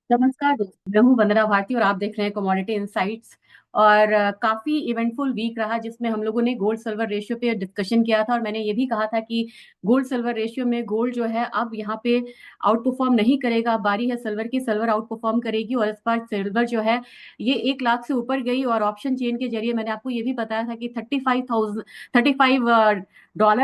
नमस्कार दोस्तों, मैं हूं वंदना भारती और आप देख रहे हैं कमोडिटी इनसाइट्स। और काफी इवेंटफुल वीक रहा जिसमें हम लोगों ने गोल्ड सिल्वर रेशियो पे डिस्कशन किया था। और मैंने ये भी कहा था कि गोल्ड सिल्वर रेशियो में गोल्ड जो है अब यहाँ पे आउट परफॉर्म नहीं करेगा। अब बारी है सिल्वर की, सिल्वर आउट परफॉर्म करेगी। और इस बार सिल्वर जो है ये 1 लाख से ऊपर गई। और ऑप्शन चेन के जरिए मैंने आपको ये भी बताया था कि 35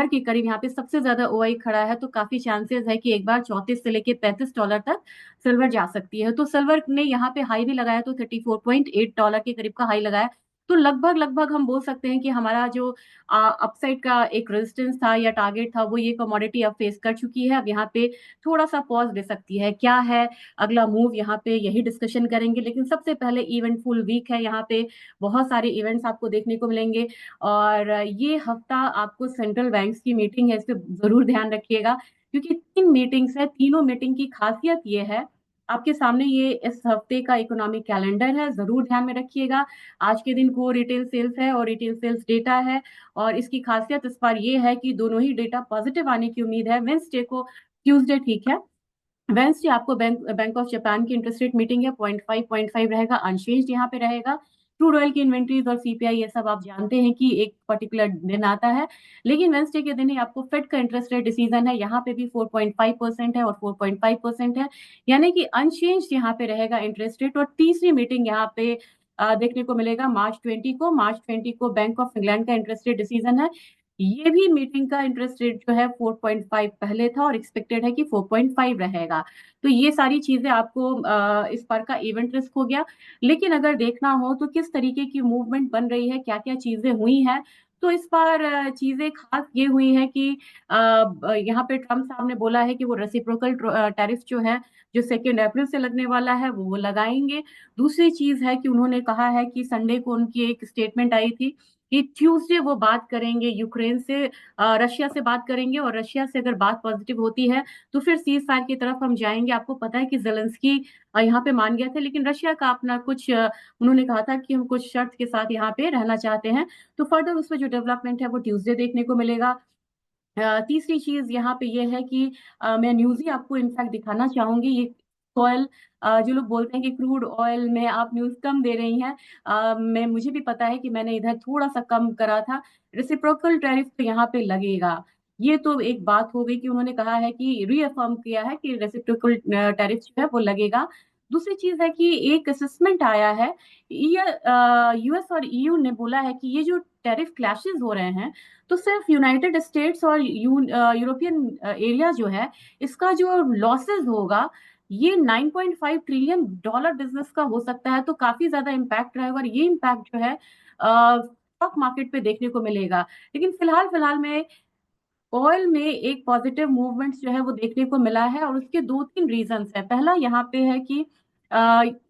के करीब यहाँ पे सबसे ज्यादा ओआई खड़ा है। तो काफी चांसेस है कि एक बार 34 से लेके $35 तक सिल्वर जा सकती है। तो सिल्वर ने यहाँ पे हाई भी लगाया, तो $34.8 के करीब का हाई लगाया। तो लगभग लगभग हम बोल सकते हैं कि हमारा जो अपसाइड का एक रेजिस्टेंस था या टारगेट था वो ये कमोडिटी अब फेस कर चुकी है। अब यहाँ पे थोड़ा सा पॉज दे सकती है। क्या है अगला मूव, यहाँ पे यही डिस्कशन करेंगे। लेकिन सबसे पहले इवेंटफुल वीक है, यहाँ पे बहुत सारे इवेंट्स आपको देखने को मिलेंगे। और ये हफ्ता आपको सेंट्रल बैंक्स की मीटिंग है, इस पे जरूर ध्यान रखिएगा। क्योंकि 3 मीटिंग्स है, तीनों मीटिंग की खासियत ये है। आपके सामने ये इस हफ्ते का इकोनॉमिक कैलेंडर है, जरूर ध्यान में रखिएगा। आज के दिन को रिटेल सेल्स है और रिटेल सेल्स डेटा है। और इसकी खासियत इस बार ये है कि दोनों ही डेटा पॉजिटिव आने की उम्मीद है। वेंसडे को, ट्यूसडे ठीक है, वेंसडे आपको बैंक ऑफ जापान की इंटरेस्ट रेट मीटिंग है। 0.5 रहेगा, अनचेंज्ड यहाँ पे रहेगा। क्रूड ऑयल की इन्वेंट्रीज और सीपीआई ये सब आप जानते हैं कि एक पर्टिकुलर दिन आता है। लेकिन वेंसडे के दिन ही आपको फेड का इंटरेस्ट रेट डिसीजन है, यहाँ पे भी 4.5% है और 4.5% है। यानी कि अनचेंज्ड यहाँ पे रहेगा इंटरेस्ट रेट। और तीसरी मीटिंग यहाँ पे देखने को मिलेगा मार्च 20 को बैंक ऑफ इंग्लैंड का इंटरेस्ट रेट डिसीजन है। ये भी मीटिंग का इंटरेस्ट रेट जो है 4.5 पहले था और एक्सपेक्टेड है कि 4.5 रहेगा। तो ये सारी चीजें आपको इस बार का इवेंट रिस्क हो गया। लेकिन अगर देखना हो तो किस तरीके की मूवमेंट बन रही है, क्या क्या चीजें हुई हैं, तो इस बार चीजें खास ये हुई है कि यहाँ पे ट्रम्प साहब ने बोला है कि वो रेसिप्रोकल टैरिफ जो है, जो 2 अप्रैल से लगने वाला है, वो लगाएंगे। दूसरी चीज है कि उन्होंने कहा है कि संडे को उनकी एक स्टेटमेंट आई थी कि ट्यूसडे वो बात करेंगे यूक्रेन से, रशिया से बात करेंगे। और रशिया से अगर बात पॉजिटिव होती है तो फिर सीज फायर की तरफ हम जाएंगे। आपको पता है कि जेलेंस्की यहाँ पे मान गया था, लेकिन रशिया का अपना कुछ उन्होंने कहा था कि हम कुछ शर्त के साथ यहाँ पे रहना चाहते हैं। तो फर्दर उसमें जो डेवलपमेंट है वो ट्यूसडे देखने को मिलेगा। तीसरी चीज यहाँ पे ये है कि मैं न्यूज ही आपको इनफैक्ट दिखाना चाहूंगी। ये ऑयल, जो लोग बोलते हैं कि क्रूड ऑयल में आप न्यूज कम दे रही हैं, मैं मुझे भी पता है कि मैंने इधर थोड़ा सा कम करा था। रेसिप्रोकल टैरिफ तो यहाँ पे लगेगा। ये तो एक बात हो गई कि उन्होंने कहा है कि रीअफर्म किया है कि रेसिप्रोकल टैरिफ जो है वो लगेगा। दूसरी चीज है कि एक असेसमेंट आया है, यूएस और ईयू ने बोला है कि ये जो टैरिफ क्लैशेस हो रहे हैं, तो सिर्फ यूनाइटेड स्टेट्स और यूरोपियन एरिया जो है, इसका जो लॉसेस होगा ये $9.5 ट्रिलियन बिजनेस का हो सकता है। तो काफी ज्यादा इम्पैक्ट रहेगा और ये इम्पैक्ट जो है स्टॉक मार्केट पे देखने को मिलेगा। लेकिन फिलहाल फिलहाल में ऑयल में एक पॉजिटिव मूवमेंट जो है वो देखने को मिला है। और उसके दो तीन रीजंस है। पहला यहाँ पे है कि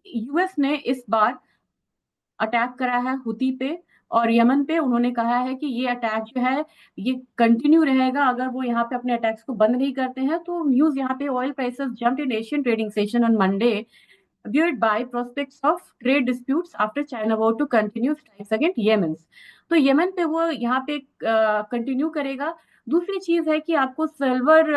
यूएस ने इस बार अटैक करा है हुती पे और यमन पे। उन्होंने कहा है कि ये अटैक जो है ये कंटिन्यू रहेगा। अगर वो यहाँ पे अपने अटैक्स को बंद नहीं करते हैं तो न्यूज यहाँ पे, oil prices jumped in Asian trading session on Monday buoyed by prospects of trade disputes after China vowed to continue strikes against Yemen। तो यमन पे वो यहाँ पे कंटिन्यू करेगा। दूसरी चीज है कि आपको सिल्वर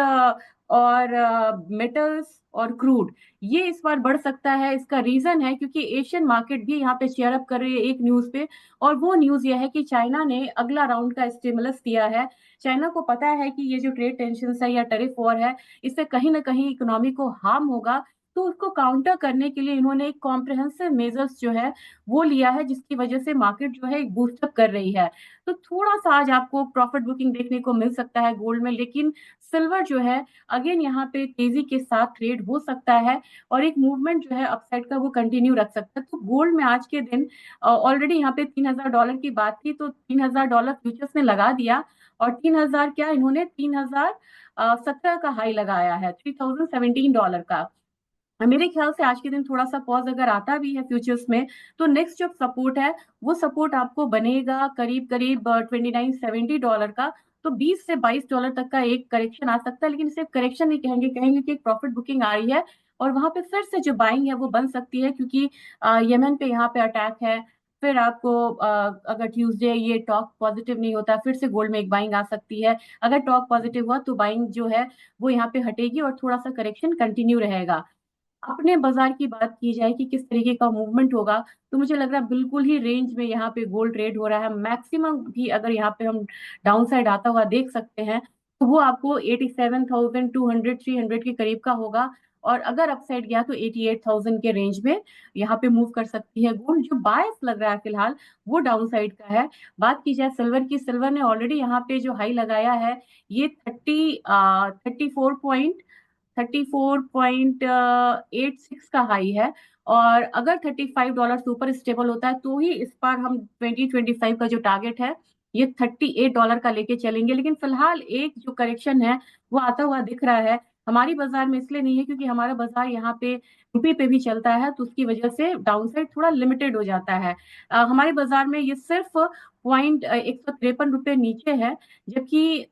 और मेटल्स और क्रूड ये इस बार बढ़ सकता है। इसका रीजन है क्योंकि एशियन मार्केट भी यहाँ पे शेयर अप कर रही है एक न्यूज पे। और वो न्यूज ये है कि चाइना ने अगला राउंड का स्टिमुलस दिया है। चाइना को पता है कि ये जो ट्रेड टेंशन है या टैरिफ वॉर है, इससे कहीं ना कहीं इकोनॉमी को हार्म होगा। तो उसको काउंटर करने के लिए इन्होंने एक कॉम्प्रिहेंसिव मेजर्स जो है वो लिया है, जिसकी वजह से मार्केट जो है एक बूस्टअप कर रही है। तो थोड़ा सा आज आपको प्रॉफिट बुकिंग देखने को मिल सकता है गोल्ड में। लेकिन सिल्वर जो है अगेन यहाँ पे तेजी के साथ ट्रेड हो सकता है और एक मूवमेंट जो है अपसाइड का वो कंटिन्यू रख सकता है। तो गोल्ड में आज के दिन ऑलरेडी यहाँ पे $3000 की बात थी, तो $3000 फ्यूचर्स ने लगा दिया। और 3000 क्या, इन्होंने 3017 का हाई लगाया है, $3017 का। मेरे ख्याल से आज के दिन थोड़ा सा पॉज अगर आता भी है फ्यूचर्स में, तो नेक्स्ट जो सपोर्ट है वो सपोर्ट आपको बनेगा करीब करीब $2970 का। तो $20 से $22 तक का एक करेक्शन आ सकता है। लेकिन सिर्फ करेक्शन नहीं कहेंगे, कहेंगे कि एक प्रॉफिट बुकिंग आ रही है। और वहां पे फिर से जो बाइंग है वो बन सकती है, क्योंकि यमन पे यहाँ पे अटैक है। फिर आपको अगर ट्यूसडे ये टॉक पॉजिटिव नहीं होता, फिर से गोल्ड में एक बाइंग आ सकती है। अगर टॉक पॉजिटिव हुआ तो बाइंग जो है वो यहाँ पे हटेगी और थोड़ा सा करेक्शन कंटिन्यू रहेगा। अपने बाजार की बात की जाए कि किस तरीके का मूवमेंट होगा, तो मुझे लग रहा है बिल्कुल ही रेंज में यहाँ पे गोल्ड ट्रेड हो रहा है। मैक्सिमम भी अगर यहाँ पे हम डाउन साइड आता हुआ देख सकते हैं तो वो आपको 87,200 300 के करीब का होगा। और अगर अपसाइड गया तो 88,000 के रेंज में यहाँ पे मूव कर सकती है गोल्ड। जो बायस लग रहा है फिलहाल वो डाउन साइड का है। बात की जाए सिल्वर की, सिल्वर ने ऑलरेडी यहाँ पे जो हाई लगाया है ये 34.86 का हाई है। और अगर $35 से ऊपर स्टेबल होता है तो ही इस बार हम 2025 का जो टारगेट है ये $38 का लेके चलेंगे। लेकिन फिलहाल एक जो करेक्शन है वो आता हुआ दिख रहा है। हमारी बाजार में इसलिए नहीं है क्योंकि हमारा बाजार यहाँ पे रुपये पे भी चलता है, तो उसकी वजह से डाउन साइड थोड़ा लिमिटेड हो जाता है। हमारे बाजार में ये सिर्फ पॉइंट 153 रुपये नीचे है। जबकि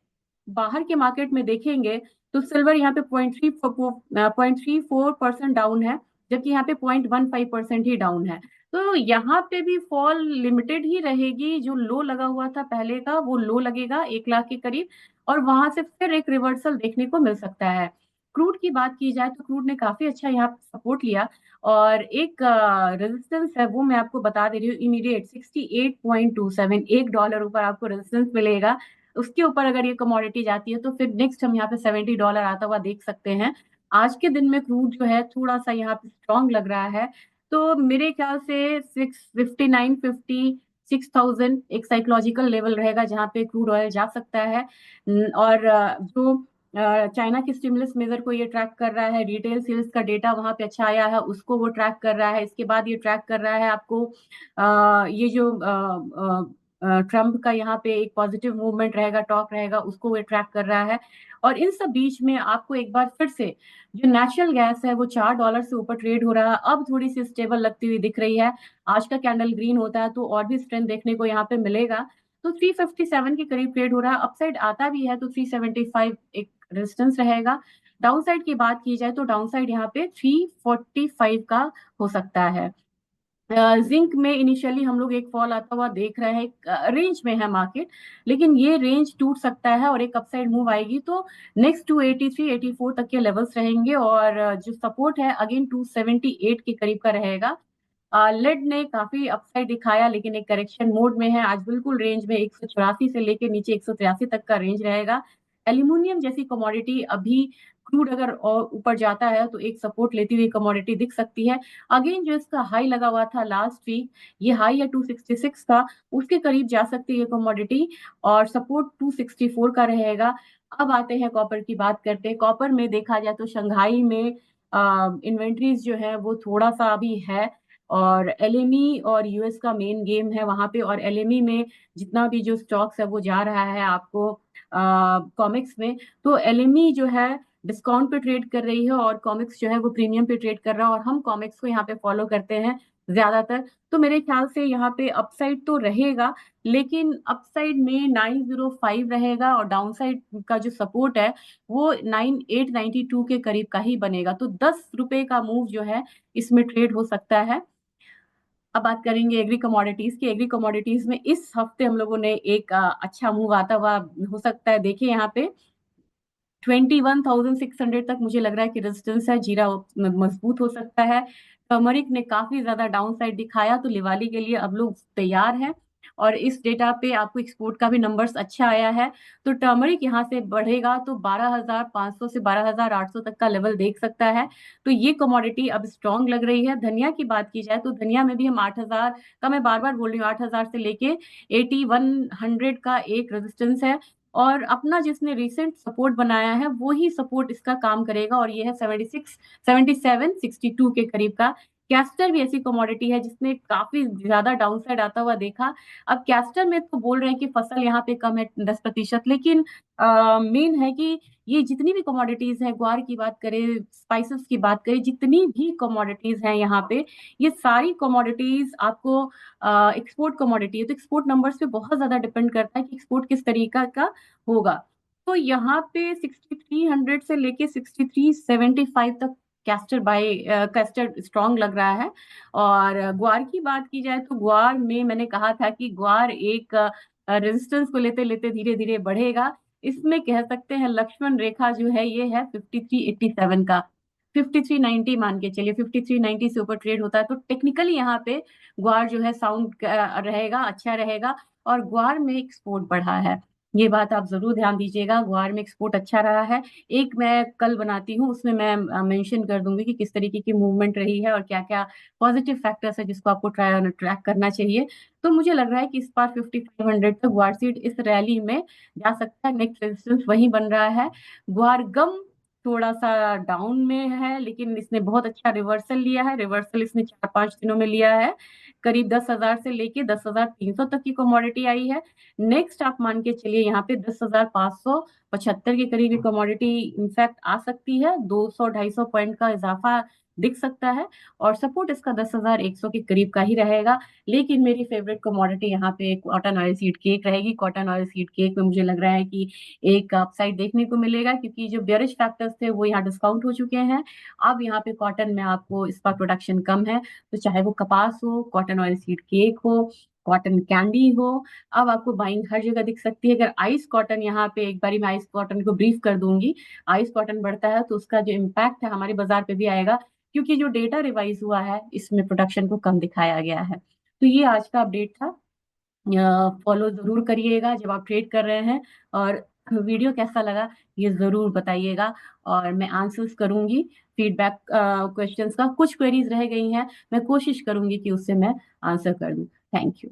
बाहर के मार्केट में देखेंगे तो सिल्वर यहाँ पे 0.34% डाउन है, जबकि यहाँ पे 0.15% ही डाउन है। तो यहाँ पे भी फॉल लिमिटेड ही रहेगी। जो लो लगा हुआ था पहले का वो लो लगेगा 1 लाख के करीब, और वहां से फिर एक रिवर्सल देखने को मिल सकता है। क्रूड की बात की जाए तो क्रूड ने काफी अच्छा यहाँ पे सपोर्ट लिया, और एक रेजिस्टेंस है वो मैं आपको बता दे रही हूँ इमीडिएट 68.27, $1 ऊपर आपको रेजिस्टेंस मिलेगा। उसके ऊपर अगर ये कमोडिटी जाती है तो फिर नेक्स्ट हम यहाँ पे $70 आता हुआ देख सकते हैं। आज के दिन में क्रूड जो है थोड़ा सा यहाँ पे स्ट्रांग लग रहा है। तो मेरे ख्याल से 659.50 6,000 एक साइकोलॉजिकल लेवल रहेगा जहाँ पे क्रूड ऑयल जा सकता है। और जो चाइना की स्टिमुलस मेजर को ये ट्रैक कर रहा है, रिटेल सेल्स का डेटा वहां पे अच्छा आया है उसको वो ट्रैक कर रहा है। इसके बाद ये ट्रैक कर रहा है आपको ये जो ट्रम्प का यहाँ पे एक पॉजिटिव मूवमेंट रहेगा, टॉक रहेगा, उसको वो ट्रैक कर रहा है। और इन सब बीच में आपको एक बार फिर से जो नेचुरल गैस है वो $4 से ऊपर ट्रेड हो रहा है, अब थोड़ी सी स्टेबल लगती हुई दिख रही है। आज का कैंडल ग्रीन होता है तो और भी स्ट्रेंथ देखने को यहाँ पे मिलेगा। तो 357 के करीब ट्रेड हो रहा है। अपसाइड आता भी है तो 375 एक रेजिस्टेंस रहेगा। डाउन साइड की बात की जाए तो डाउन साइड यहाँ पे 345 का हो सकता है। जिंक में इनिशियली हम लोग एक फॉल आता हुआ देख रहे हैं, रेंज में है मार्केट, लेकिन ये रेंज टूट सकता है और एक अपसाइड मूव आएगी तो नेक्स्ट 283 84 तक के लेवल्स रहेंगे। और जो सपोर्ट है अगेन 278 के करीब का रहेगा। लेड ने काफी अपसाइड दिखाया लेकिन एक करेक्शन मोड में है। आज बिल्कुल रेंज में 184 से लेके नीचे 183 तक का रेंज रहेगा। एल्यूमिनियम जैसी कमोडिटी अभी क्रूड अगर और ऊपर जाता है तो एक सपोर्ट लेती हुई कमोडिटी दिख सकती है। अगेन जो इसका हाई लगा हुआ था लास्ट वीक, ये हाई है 266 का, उसके करीब जा सकती है कमोडिटी, और सपोर्ट 264 का रहेगा। अब आते हैं कॉपर की बात करते हैं। कॉपर में देखा जाए तो शंघाई में इन्वेंट्रीज जो है वो थोड़ा सा अभी है, और एलएमई और यूएस का मेन गेम है वहां पे। और एलएमई में जितना भी जो स्टॉक्स है वो जा रहा है आपको कॉमिक्स में, तो एलएमई जो है डिस्काउंट पे ट्रेड कर रही है और कॉमिक्स जो है वो प्रीमियम पे ट्रेड कर रहा है, और हम कॉमिक्स को यहाँ पे फॉलो करते हैं ज्यादातर। तो मेरे ख्याल से यहाँ पे अपसाइड तो रहेगा, लेकिन अपसाइड में 905 रहेगा, और डाउनसाइड का जो सपोर्ट है वो 9892 के करीब का ही बनेगा। तो $10 का मूव जो है इसमें ट्रेड हो सकता है। अब बात करेंगे एग्री कमोडिटीज की। एग्री कमोडिटीज में इस हफ्ते हम लोगों ने एक अच्छा मूव आता हुआ हो सकता है। देखिए यहाँ पे 21,600 तक मुझे लग रहा है कि रेजिस्टेंस है, जीरा मजबूत हो सकता है। टर्मरिक ने काफी ज्यादा डाउन साइड दिखाया तो दिवाली के लिए अब लोग तैयार हैं, और इस डेटा पे आपको एक्सपोर्ट का भी नंबर्स अच्छा आया है। तो टर्मरिक यहाँ से बढ़ेगा तो 12,500 से 12,800 तक का लेवल देख सकता है। तो ये कमोडिटी अब स्ट्रांग लग रही है। धनिया की बात की जाए तो धनिया में भी हम 8,000 का, मैं बार बार बोल रही हूँ, 8,000 से लेके 8100 का एक रेजिस्टेंस है। और अपना जिसने रिसेंट सपोर्ट बनाया है वो ही सपोर्ट इसका काम करेगा, और ये है 77 62 के करीब का। कैस्टर भी ऐसी कमोडिटी है जिसने काफी ज्यादा डाउनसाइड आता हुआ देखा। अब कैस्टर में तो बोल रहे हैं कि फसल यहाँ पे कम है 10%, लेकिन मेन है कि ये जितनी भी कमोडिटीज हैं, ग्वार की बात करें, स्पाइसेस की बात करें, जितनी भी कमोडिटीज हैं यहाँ पे, ये सारी कमोडिटीज आपको एक्सपोर्ट कमोडिटी है। तो एक्सपोर्ट नंबर्स पे बहुत ज्यादा डिपेंड करता है कि एक्सपोर्ट किस तरीका का होगा। तो यहाँ पे 6300 से लेके 6375 तक कैस्टर स्ट्रांग लग रहा है। और ग्वार की बात की जाए तो ग्वार में मैंने कहा था कि ग्वार एक रेजिस्टेंस को लेते लेते धीरे धीरे बढ़ेगा। इसमें कह सकते हैं लक्ष्मण रेखा जो है ये है 5387 का। 5390 मान के चलिए, 5390 से ऊपर ट्रेड होता है तो टेक्निकली यहाँ पे ग्वार जो है साउंड रहेगा, अच्छा रहेगा। और ग्वार में एक्सपोर्ट बढ़ा है, ये बात आप जरूर ध्यान दीजिएगा, ग्वार में एक्सपोर्ट अच्छा रहा है। एक मैं कल बनाती हूँ, उसमें मैं मेंशन कर दूंगी कि किस तरीके की मूवमेंट रही है और क्या क्या पॉजिटिव फैक्टर्स है जिसको आपको ट्रैक करना चाहिए। तो मुझे लग रहा है कि इस बार 5500 तक ग्वार सीड इस रैली में जा सकता है। नेक्स्ट रेजिस्टेंस वही बन रहा है। ग्वार गम थोड़ा सा डाउन में है, लेकिन इसने बहुत अच्छा रिवर्सल लिया है, रिवर्सल इसने 4-5 दिनों में लिया है। करीब 10,000 से लेके 10,300 तक की कमोडिटी आई है। नेक्स्ट आप मान के चलिए यहाँ पे 10,575 के करीब कमोडिटी इनफैक्ट आ सकती है, 200-250 पॉइंट का इजाफा दिख सकता है। और सपोर्ट इसका 10,100 के करीब का ही रहेगा। लेकिन मेरी फेवरेट कमोडिटी यहाँ पे कॉटन ऑयल सीड केक रहेगी। कॉटन ऑयल सीड केक में मुझे लग रहा है कि एक अपसाइड देखने को मिलेगा, क्योंकि जो बेयरिश फैक्टर्स थे वो यहाँ डिस्काउंट हो चुके हैं। अब यहाँ पे कॉटन में आपको इस पर प्रोडक्शन कम है, तो चाहे वो कपास हो, कॉटन ऑयल सीड केक हो, कॉटन कैंडी हो, अब आपको बाइंग हर जगह दिख सकती है। अगर आइस कॉटन, यहाँ पे एक बारी मैं आइस कॉटन को ब्रीफ कर दूंगी, आइस कॉटन बढ़ता है तो उसका जो इम्पैक्ट है हमारे बाजार पे भी आएगा, क्योंकि जो डेटा रिवाइज हुआ है इसमें प्रोडक्शन को कम दिखाया गया है। तो ये आज का अपडेट था। फॉलो जरूर करिएगा जब आप ट्रेड कर रहे हैं। और वीडियो कैसा लगा ये जरूर बताइएगा, और मैं आंसर्स करूंगी। फीडबैक क्वेश्चंस का कुछ क्वेरीज रह गई हैं, मैं कोशिश करूंगी कि उससे मैं आंसर कर दूं। Thank you.